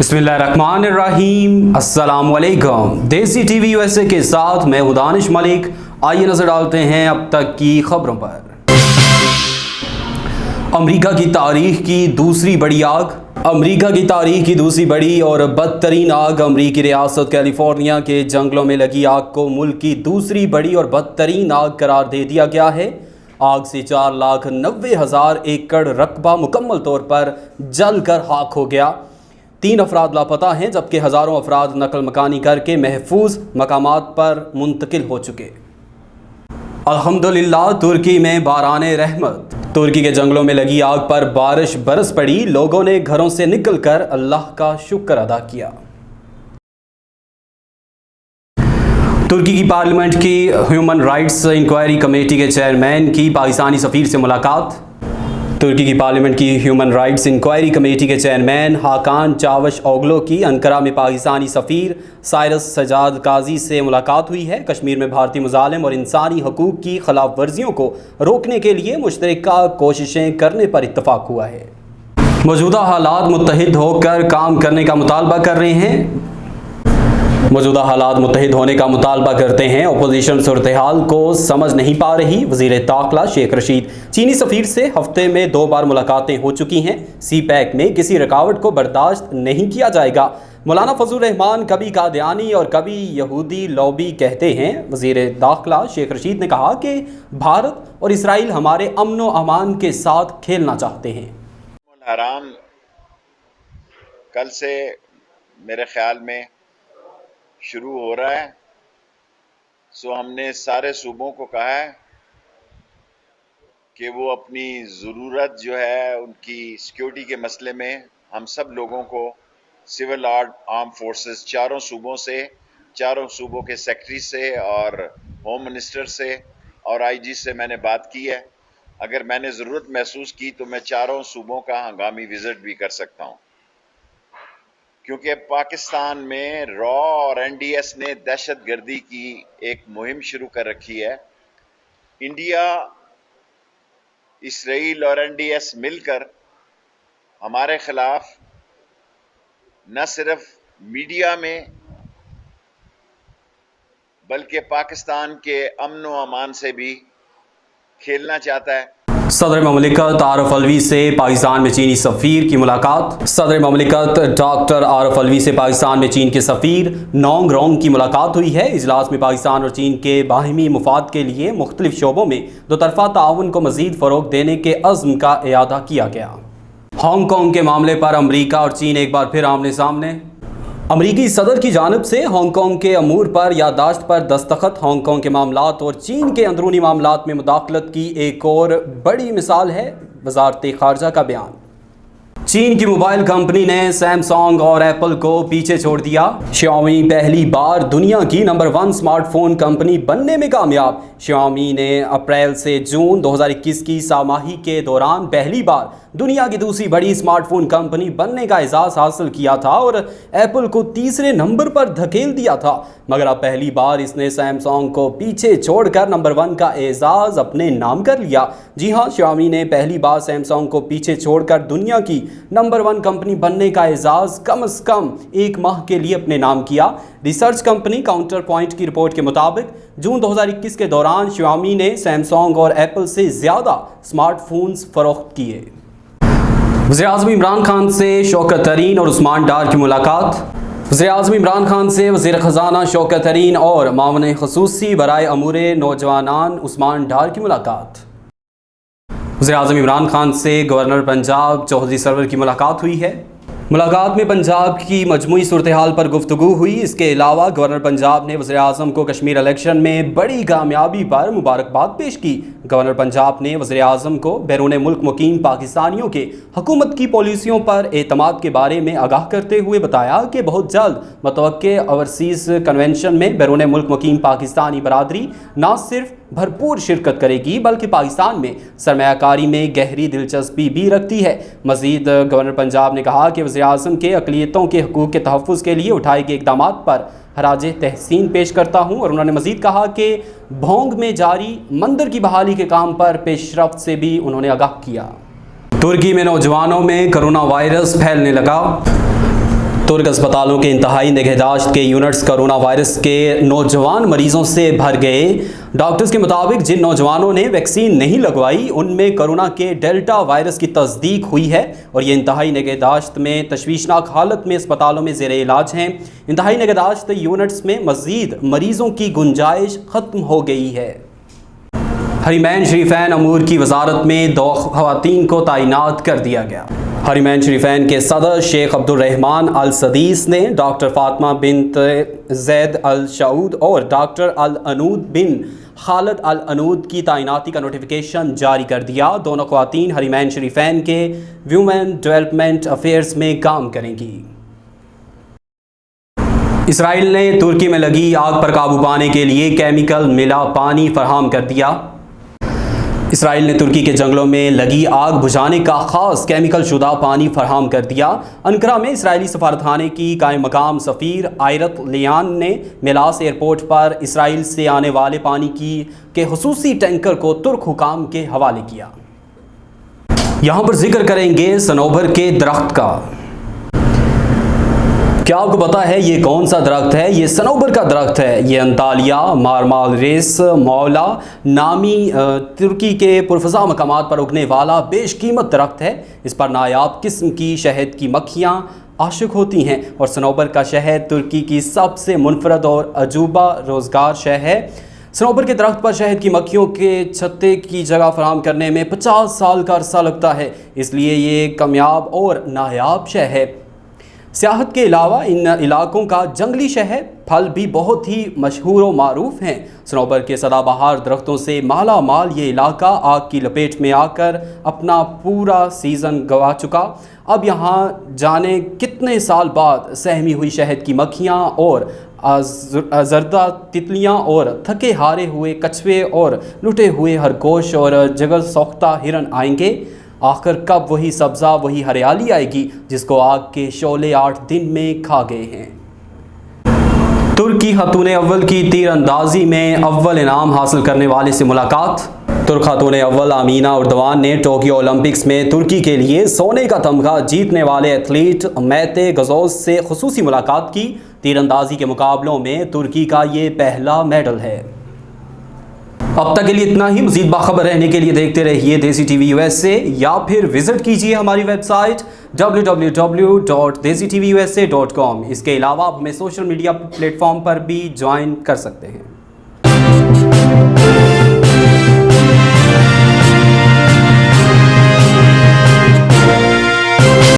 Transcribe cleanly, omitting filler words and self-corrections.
बिस्मिल्लाहिर्रहमानिर्रहीम। अस्सलाम वालेकुम। देसी टीवी यूएसए के साथ मैं हूं दानिश मलिक। आइए नजर डालते हैं अब तक की खबरों पर। अमेरिका की तारीख की दूसरी बड़ी आग। अमेरिका की तारीख की दूसरी बड़ी और बदतरीन आग अमेरिकी रियासत कैलिफोर्निया के जंगलों में लगी आग को मुल्क की दूसरी बड़ी और बदतरीन आग करार दे दिया गया है। आग से 4,90,000 एकड़ रकबा मुकम्मल तौर पर जलकर खाक हो गया। 3 अफराद लापता हैं जबकि हज़ारों अफराद नकल मकानी करके महफूज मकामात पर मुंतकिल हो चुके। अल्हम्दुलिल्लाह तुर्की में बाराने रहमत। तुर्की के जंगलों में लगी आग पर बारिश बरस पड़ी। लोगों ने घरों से निकलकर अल्लाह का शुक्र अदा किया। तुर्की की पार्लियामेंट की ह्यूमन राइट्स इंक्वायरी कमेटी के चेयरमैन की पाकिस्तानी सफ़ीर से मुलाकात। तुर्की की पार्लियामेंट की ह्यूमन राइट्स इंक्वायरी कमेटी के चेयरमैन हाकान चावश ओगलो की अंकारा में पाकिस्तानी सफ़ीर साइरस सजाद काजी से मुलाकात हुई है। कश्मीर में भारतीय मुजालिम और इंसानी हकूक़ की खिलाफ वर्जियों को रोकने के लिए मुश्तरका कोशिशें करने पर इत्तफाक हुआ है। मौजूदा हालात मुत्तहिद होकर काम करने का मुतालबा कर रहे हैं। मौजूदा हालात मुत्तहिद होने का मुतालबा करते हैं। अपोजिशन सूरत हाल को समझ नहीं पा रही। वज़ीर दाखिला शेख रशीद चीनी सफ़ीर से हफ्ते में 2 बार मुलाकातें हो चुकी हैं। CPEC में किसी रुकावट को बर्दाश्त नहीं किया जाएगा। मौलाना फजल रहमान कभी कादियानी और कभी यहूदी लॉबी कहते हैं। वज़ीर दाखिला शेख रशीद ने कहा कि भारत और इसराइल हमारे अमन व अमान के साथ खेलना चाहते हैं। हराम कल से मेरे ख्याल में शुरू हो रहा है। हमने सारे सूबों को कहा है कि वो अपनी ज़रूरत जो है उनकी सिक्योरिटी के मसले में हम सब लोगों को सिविल आर्म फोर्सेस चारों सूबों से, चारों सूबों के सेक्रेटरी से और होम मिनिस्टर से और IG से मैंने बात की है। अगर मैंने ज़रूरत महसूस की तो मैं चारों सूबों का हंगामी विज़िट भी कर सकता हूँ, क्योंकि पाकिस्तान में रॉ और NDS ने दहशतगर्दी की एक मुहिम शुरू कर रखी है। इंडिया, इसराइल और NDS मिलकर हमारे खिलाफ न सिर्फ मीडिया में बल्कि पाकिस्तान के अमन व अमान से भी खेलना चाहता है। सदर ममलिकत आरफ अलवी से पाकिस्तान में चीनी सफ़ीर की मुलाकात। सदर ममलिकत डॉक्टर आरफ अलवी से पाकिस्तान में चीन के सफ़ीर नोंग रोंग की मुलाकात हुई है। इजलास में पाकिस्तान और चीन के बाहिमी मुफाद के लिए मुख्तलिफ शोबों में दोतरफा ताउन को मज़ीद फ़रोग़ देने के अज़्म का इयादा किया गया। हांगकांग के मामले पर अमरीका और चीन एक बार फिर आमने सामने। अमरीकी सदर की जानिब से हांगकांग के अमूर पर याददाश्त पर दस्तखत हांगकांग के मामलात और चीन के अंदरूनी मामलात में मुदाखलत की एक और बड़ी मिसाल है। वज़ारत ख़ारजा का बयान। चीन की मोबाइल कंपनी ने सैमसंग और एप्पल को पीछे छोड़ दिया। Xiaomi पहली बार दुनिया की नंबर 1 स्मार्टफोन कंपनी बनने में कामयाब। Xiaomi ने अप्रैल से जून 2021 की सामाही के दौरान पहली बार दुनिया की दूसरी बड़ी स्मार्टफोन कंपनी बनने का एजाज़ हासिल किया था और एप्पल को तीसरे नंबर पर धकेल दिया था, मगर अब पहली बार इसने सैमसंग को पीछे छोड़कर नंबर 1 का एजाज़ अपने नाम कर लिया। जी हाँ, Xiaomi ने पहली बार सैमसंग को पीछे छोड़कर दुनिया की नंबर 1 कंपनी बनने का एजाज़ कम से कम 1 माह के लिए अपने नाम किया। रिसर्च कंपनी काउंटर पॉइंट की रिपोर्ट के मुताबिक जून 2021 के दौरान Xiaomi ने सैमसंग और एप्पल से ज़्यादा स्मार्टफोन्स फरोख्त किए। वज़ीर-ए-आज़म इमरान खान से शौकत तरीन और उस्मान डार की मुलाकात। वज़ीर-ए-आज़म इमरान खान से वज़ीर ख़ज़ाना शौकत तरीन और मामले ख़ुसूसी बराए अमूरे नौजवानान उस्मान डार की मुलाकात। वज़ीर-ए-आज़म इमरान खान से गवर्नर पंजाब चौधरी सरवर की मुलाकात हुई है। मुलाकात में पंजाब की मजमूई सूरत हाल पर गुफ्तगू हुई। इसके अलावा गवर्नर पंजाब ने वज़ीर-ए-आज़म को कश्मीर इलेक्शन में बड़ी कामयाबी पर मुबारकबाद पेश की। गवर्नर पंजाब ने वज़ीर-ए-आज़म को बैरून मुल्क मुकीम पाकिस्तानियों के हुकूमत की पॉलिसियों पर एतमाद के बारे में आगाह करते हुए बताया कि बहुत जल्द मुतवक्के ओवरसीज़ कन्वेंशन में बैरून मुल्क मुकीम पाकिस्तानी बरादरी न सिर्फ भरपूर शिरकत करेगी बल्कि पाकिस्तान में सरमायाकारी में गहरी दिलचस्पी भी रखती है। मज़ीद गवर्नर पंजाब ने कहा कि वज़ीर-ए-आज़म के अक़लियतों के हकूक़ के तहफ़्फ़ुज़ के लिए उठाए गए इक़दामात पर खराज तहसीन पेश करता हूँ। और उन्होंने मज़ीद कहा कि भोंग में जारी मंदिर की बहाली के काम पर पेशरफ्त से भी उन्होंने आगाह किया। तुर्की में नौजवानों में कोरोना वायरस फैलने लगा। ترک اسپتالوں کے انتہائی نگہداشت کے یونٹس کرونا وائرس کے نوجوان مریضوں سے بھر گئے۔ ڈاکٹرز کے مطابق جن نوجوانوں نے ویکسین نہیں لگوائی ان میں کرونا کے ڈیلٹا وائرس کی تصدیق ہوئی ہے اور یہ انتہائی نگہداشت میں تشویشناک حالت میں اسپتالوں میں زیر علاج ہیں۔ انتہائی نگہداشت یونٹس میں مزید مریضوں کی گنجائش ختم ہو گئی ہے۔ حرمین شریفین امور کی وزارت میں 2 خواتین کو تعینات کر دیا گیا۔ حرمین شریفین کے صدر شیخ عبد الرحمن السدیس نے ڈاکٹر فاطمہ بنت زید الشعود اور ڈاکٹر العنود بن خالد العنود کی تعیناتی کا نوٹیفیکیشن جاری کر دیا۔ دونوں خواتین حرمین شریفین کے ویمن ڈیولپمنٹ افیئرز میں کام کریں گی۔ اسرائیل نے ترکی میں لگی آگ پر قابو پانے کے لیے کیمیکل ملا پانی فراہم کر دیا۔ اسرائیل نے ترکی کے جنگلوں میں لگی آگ بجھانے کا خاص کیمیکل شدہ پانی فراہم کر دیا۔ انقرہ میں اسرائیلی سفارتخانے کی قائم مقام سفیر آیرت لیان نے میلاس ایئرپورٹ پر اسرائیل سے آنے والے پانی کے خصوصی ٹینکر کو ترک حکام کے حوالے کیا۔ یہاں پر ذکر کریں گے صنوبر کے درخت کا۔ کیا آپ کو پتا ہے یہ کون سا درخت ہے؟ یہ صنوبر کا درخت ہے۔ یہ انطالیہ مارمارس مولا نامی ترکی کے پرفضا مقامات پر اگنے والا بیش قیمت درخت ہے۔ اس پر نایاب قسم کی شہد کی مکھیاں عاشق ہوتی ہیں اور صنوبر کا شہد ترکی کی سب سے منفرد اور عجوبہ روزگار شے ہے۔ صنوبر کے درخت پر شہد کی مکھیوں کے چھتے کی جگہ فراہم کرنے میں 50 سال کا عرصہ لگتا ہے، اس لیے یہ کامیاب اور نایاب شے ہے۔ سیاحت کے علاوہ ان علاقوں کا جنگلی شہد پھل بھی بہت ہی مشہور و معروف ہیں۔ صنوبر کے سدا بہار درختوں سے مالا مال یہ علاقہ آگ کی لپیٹ میں آ کر اپنا پورا سیزن گوا چکا۔ اب یہاں جانے کتنے سال بعد سہمی ہوئی شہد کی مکھیاں اور زردہ تتلیاں اور تھکے ہارے ہوئے کچھوے اور لٹے ہوئے خرگوش اور جگر سوختہ ہرن آئیں گے۔ آخر کب وہی سبزہ وہی ہریالی آئے گی جس کو آگ کے شعلے 8 دن میں کھا گئے ہیں۔ ترکی خاتون اول کی تیر اندازی میں اول انعام حاصل کرنے والے سے ملاقات۔ ترک خاتون اول آمینہ اردوان نے ٹوکیو اولمپکس میں ترکی کے لیے سونے کا تمغہ جیتنے والے ایتھلیٹ میتے گزوز سے خصوصی ملاقات کی۔ تیر اندازی کے مقابلوں میں ترکی کا یہ پہلا میڈل ہے۔ اب تک کے لیے اتنا ہی۔ مزید باخبر رہنے کے لیے دیکھتے رہیے دیسی ٹی وی USA یا پھر وزٹ کیجیے ہماری ویب سائٹ www.desitvusa.com۔ اس کے علاوہ آپ ہمیں سوشل میڈیا پلیٹ فارم پر بھی جوائن کر سکتے ہیں۔